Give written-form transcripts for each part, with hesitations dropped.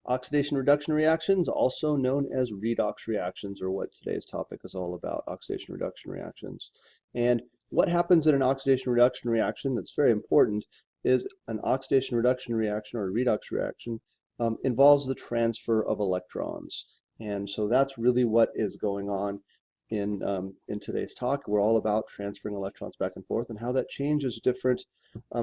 Oxidation-reduction reactions, also known as redox reactions, are what today's topic is all about, oxidation-reduction reactions. And what happens in an oxidation-reduction reaction that's very important is an oxidation-reduction reaction or a redox reaction involves the transfer of electrons. And so that's really what is going on in today's talk. We're all about transferring electrons back and forth and how that changes different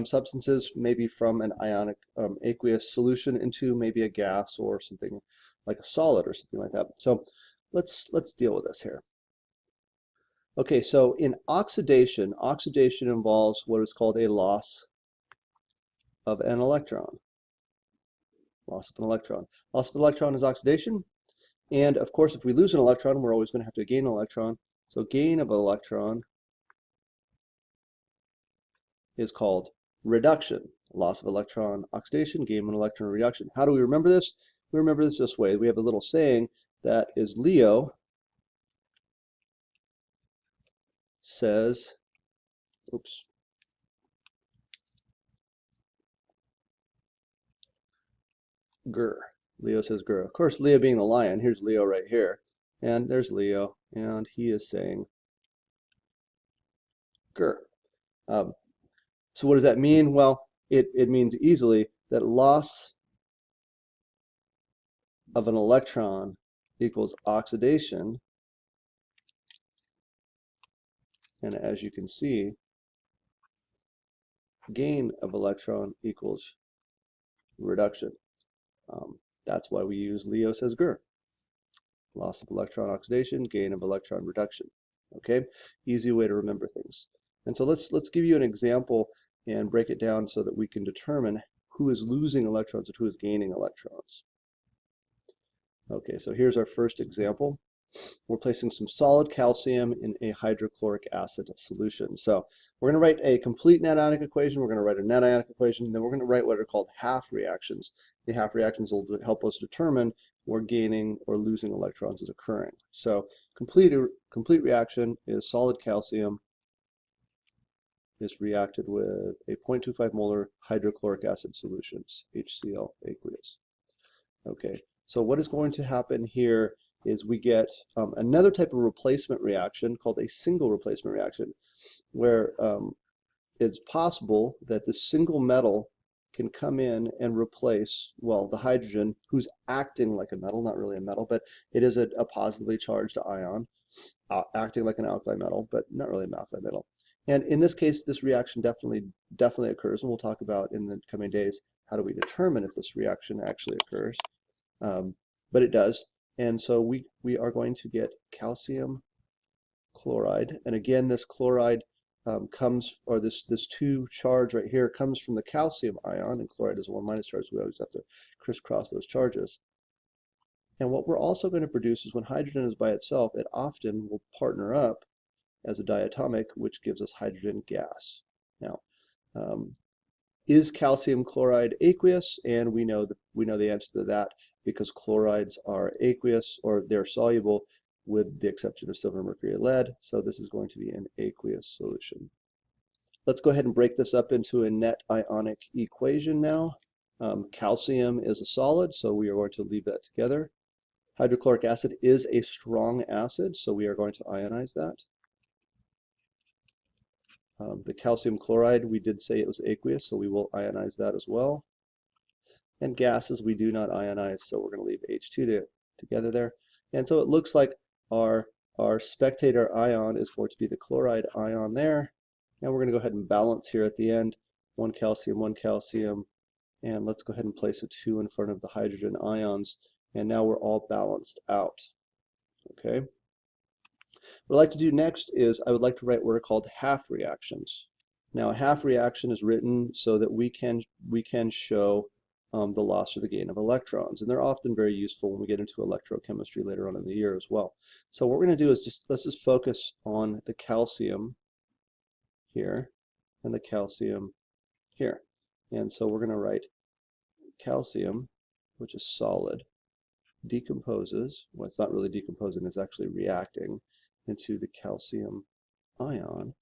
substances, maybe from an ionic aqueous solution into maybe a gas or something like a solid or something like that. So let's deal with this here. Okay, so in oxidation involves what is called a loss of an electron. Loss of an electron. Loss of an electron is oxidation. And of course, if we lose an electron, we're always going to have to gain an electron. So gain of an electron is called reduction. Loss of electron, oxidation, gain of an electron, reduction. How do we remember this? We remember this way. We have a little saying that is Leo says, oops. Grr. Leo says grr. Of course, Leo being the lion, here's Leo right here. And there's Leo, and he is saying grr. So what does that mean? Well, it means easily that loss of an electron equals oxidation. And as you can see, gain of electron equals reduction. That's why we use Leo says grr. Loss of electron oxidation, gain of electron reduction. Okay, easy way to remember things. And so let's give you an example and break it down so that we can determine who is losing electrons and who is gaining electrons. Okay, so here's our first example. We're placing some solid calcium in a hydrochloric acid solution. So we're going to write a complete net ionic equation, we're going to write a net ionic equation, then we're going to write what are called half reactions. The half reactions will help us determine where gaining or losing electrons is occurring. So complete reaction is solid calcium is reacted with a 0.25 molar hydrochloric acid solutions, HCl aqueous. Okay, so what is going to happen here is we get another type of replacement reaction called a single replacement reaction, where it's possible that the single metal can come in and replace, well, the hydrogen, who's acting like a metal, not really a metal, but it is a positively charged ion, acting like an alkali metal, but not really an alkali metal. And in this case, this reaction definitely occurs, and we'll talk about in the coming days how do we determine if this reaction actually occurs. But it does. And so we are going to get calcium chloride. And again, this chloride comes, or this 2 charge right here comes from the calcium ion, and chloride is a 1- charge, so we always have to crisscross those charges. And what we're also going to produce is when hydrogen is by itself, it often will partner up as a diatomic, which gives us hydrogen gas. Now, is calcium chloride aqueous? And we know the answer to that, because chlorides are aqueous, or they're soluble, with the exception of silver, mercury, and lead. So this is going to be an aqueous solution. Let's go ahead and break this up into a net ionic equation now. Calcium is a solid, so we are going to leave that together. Hydrochloric acid is a strong acid, so we are going to ionize that. The calcium chloride, we did say it was aqueous, so we will ionize that as well. And gases we do not ionize, so we're going to leave H2 together there. And so it looks like our spectator ion is going to be the chloride ion there. And we're going to go ahead and balance here at the end. 1 calcium, 1 calcium. And let's go ahead and place a 2 in front of the hydrogen ions. And now we're all balanced out. Okay. What I'd like to do next is I would like to write what are called half reactions. Now a half reaction is written so that we can show the loss or the gain of electrons, and they're often very useful when we get into electrochemistry later on in the year as well. So what we're going to do is let's just focus on the calcium here and the calcium here. And so we're going to write calcium, which is solid, decomposes, well, it's not really decomposing, it's actually reacting into the calcium ion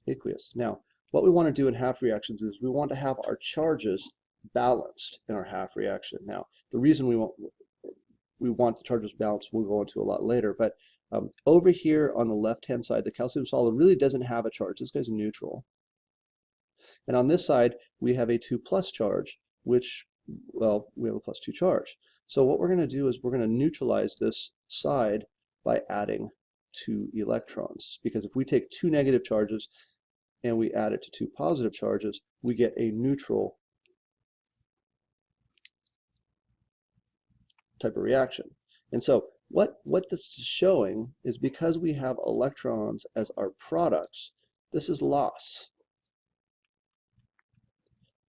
aqueous. Now, what we want to do in half reactions is we want to have our charges balanced in our half reaction. Now, the reason we want the charges balanced, we'll go into a lot later, but over here on the left-hand side, the calcium solid really doesn't have a charge. This guy's neutral. And on this side, we have a 2+ charge, which, well, we have a +2 charge. So what we're going to do is we're going to neutralize this side by adding 2 electrons. Because if we take 2 negative charges and we add it to 2 positive charges, we get a neutral type of reaction. And so what this is showing is because we have electrons as our products, this is loss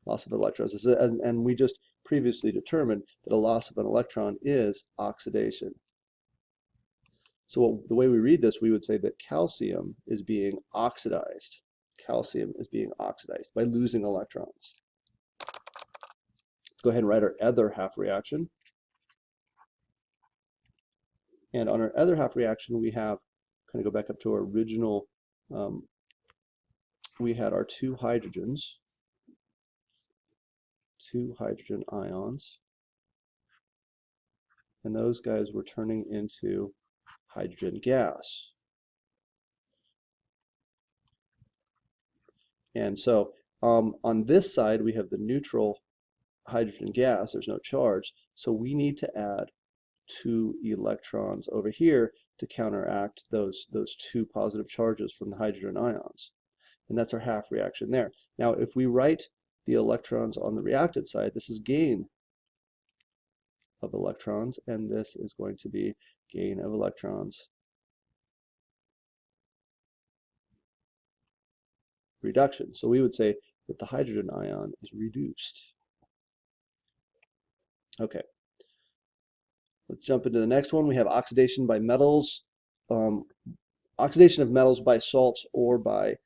of electrons. And we just previously determined that a loss of an electron is oxidation. So the way we read this, we would say that calcium is being oxidized. Calcium is being oxidized by losing electrons. Let's go ahead and write our other half reaction. And on our other half reaction, we have, kind of go back up to our original, we had our 2 hydrogens, 2 hydrogen ions, and those guys were turning into hydrogen gas. And so on this side, we have the neutral hydrogen gas. There's no charge, so we need to add 2 electrons over here to counteract those 2 positive charges from the hydrogen ions. And that's our half reaction there. Now, if we write the electrons on the reactant side, this is gain of electrons, and this is going to be gain of electrons reduction. So we would say that the hydrogen ion is reduced. Okay. Let's jump into the next one. We have oxidation by metals. Oxidation of metals by salts or by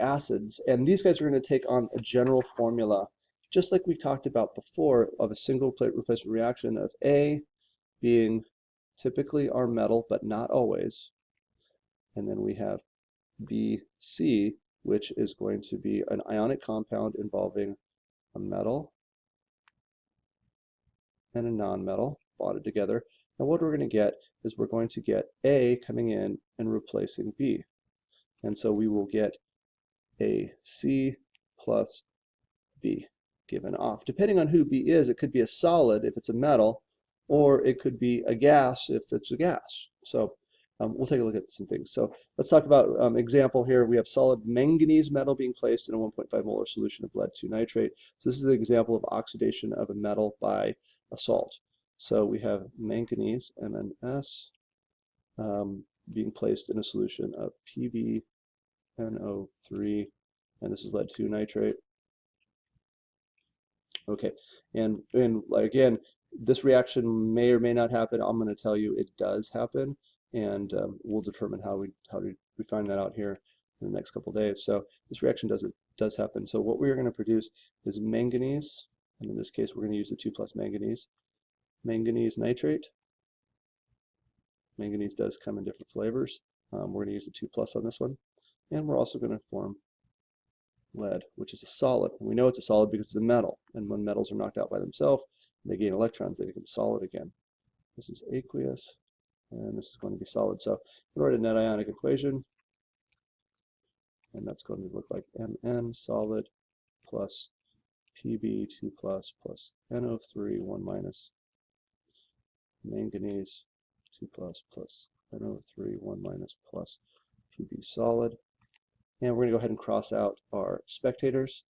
acids. And these guys are going to take on a general formula, just like we talked about before, of a single plate replacement reaction of A being typically our metal, but not always. And then we have BC, which is going to be an ionic compound involving a metal and a non-metal bonded together. And what we're going to get is we're going to get A coming in and replacing B. And so we will get AC plus B given off. Depending on who B is, it could be a solid if it's a metal, or it could be a gas if it's a gas. So we'll take a look at some things. So let's talk about example here. We have solid manganese metal being placed in a 1.5 molar solution of lead 2 nitrate. So this is an example of oxidation of a metal by a salt. So we have manganese, MnS, being placed in a solution of PbNO3, and this is lead 2 nitrate. Okay, and again, this reaction may or may not happen. I'm going to tell you it does happen, and we'll determine how we find that out here in the next couple of days. So this reaction does happen. So what we are going to produce is manganese, and in this case we're going to use the 2+ manganese nitrate. Manganese does come in different flavors. We're going to use the 2+ on this one, and we're also going to form lead, which is a solid. And we know it's a solid because it's a metal, and when metals are knocked out by themselves, they gain electrons, they become solid again. This is aqueous, and this is going to be solid. So we write a net ionic equation, and that's going to look like Mn solid plus Pb2+ plus NO3 1- manganese 2+ plus NO3 1- plus Pb solid. And we're going to go ahead and cross out our spectators.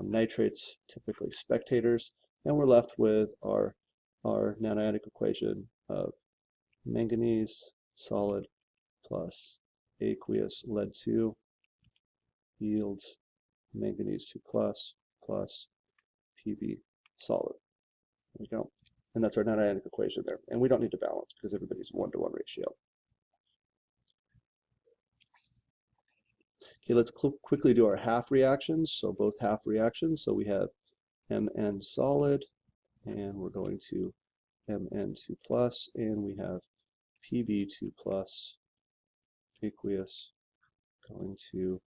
Nitrates typically spectators, and we're left with our net ionic equation of manganese solid plus aqueous lead 2 yields manganese 2+ plus Pb solid. There we go. And that's our net ionic equation there. And we don't need to balance because everybody's 1-to-1 ratio. Okay, let's quickly do our half reactions. So both half reactions. So we have Mn solid, and we're going to Mn2+, and we have Pb2+ aqueous going to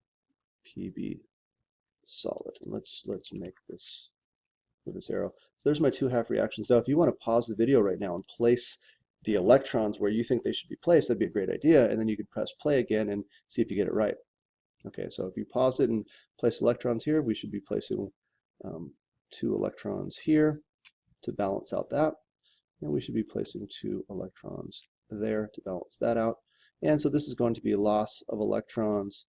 Pb solid. And let's make this with this arrow. So there's my 2 half reactions. Now, if you want to pause the video right now and place the electrons where you think they should be placed, that'd be a great idea. And then you can press play again and see if you get it right. Okay, so if you pause it and place electrons here, we should be placing 2 electrons here to balance out that. And we should be placing 2 electrons there to balance that out. And so this is going to be loss of electrons.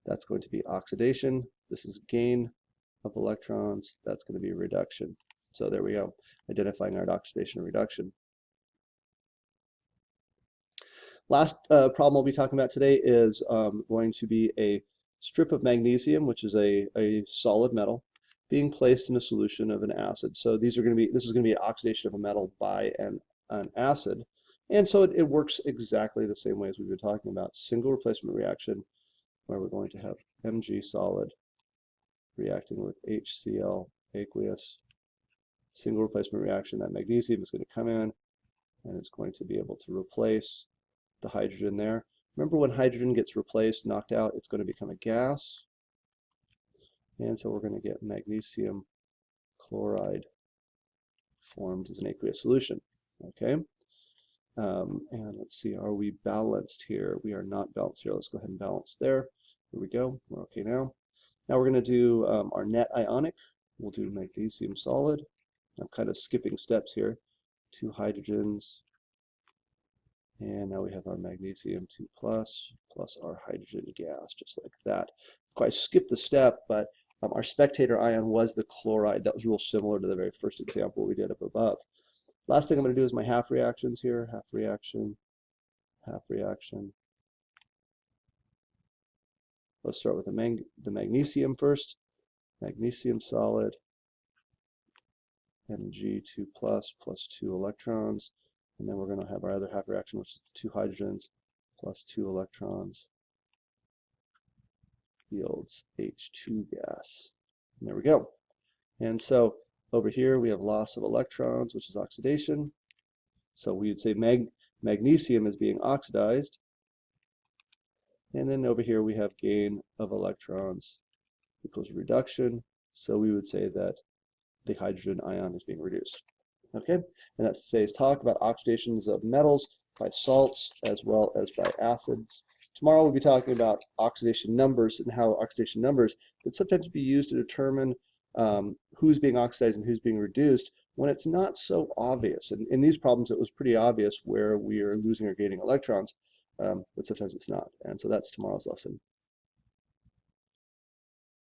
That's going to be oxidation. This is gain of electrons. That's going to be reduction. So there we go, identifying our oxidation reduction. Last problem we'll be talking about today is going to be a strip of magnesium, which is a solid metal, being placed in a solution of an acid. So this is going to be an oxidation of a metal by an acid. And so it works exactly the same way as we've been talking about. Single replacement reaction, where we're going to have Mg solid reacting with HCl aqueous. Single replacement reaction, that magnesium is going to come in and it's going to be able to replace the hydrogen there. Remember, when hydrogen gets replaced, knocked out, it's going to become a gas. And so we're going to get magnesium chloride formed as an aqueous solution. Okay. And let's see, are we balanced here? We are not balanced here. Let's go ahead and balance there. Here we go. We're okay now. Now we're going to do our net ionic. We'll do magnesium solid. I'm kind of skipping steps here. 2 hydrogens. And now we have our magnesium 2+ plus our hydrogen gas, just like that. I skipped the step, but our spectator ion was the chloride. That was real similar to the very first example we did up above. Last thing I'm going to do is my half reactions here. Half reaction, half reaction. Let's start with the magnesium first. Magnesium solid, Mg2+ plus 2 electrons. And then we're going to have our other half reaction, which is the 2 hydrogens plus 2 electrons yields H2 gas. And there we go. And so over here we have loss of electrons, which is oxidation. So we would say magnesium is being oxidized. And then over here we have gain of electrons equals reduction. So we would say that the hydrogen ion is being reduced. Okay, and that's today's talk about oxidations of metals by salts as well as by acids. Tomorrow we'll be talking about oxidation numbers and how oxidation numbers can sometimes be used to determine who's being oxidized and who's being reduced when it's not so obvious. And in these problems it was pretty obvious where we are losing or gaining electrons, but sometimes it's not. And so that's tomorrow's lesson.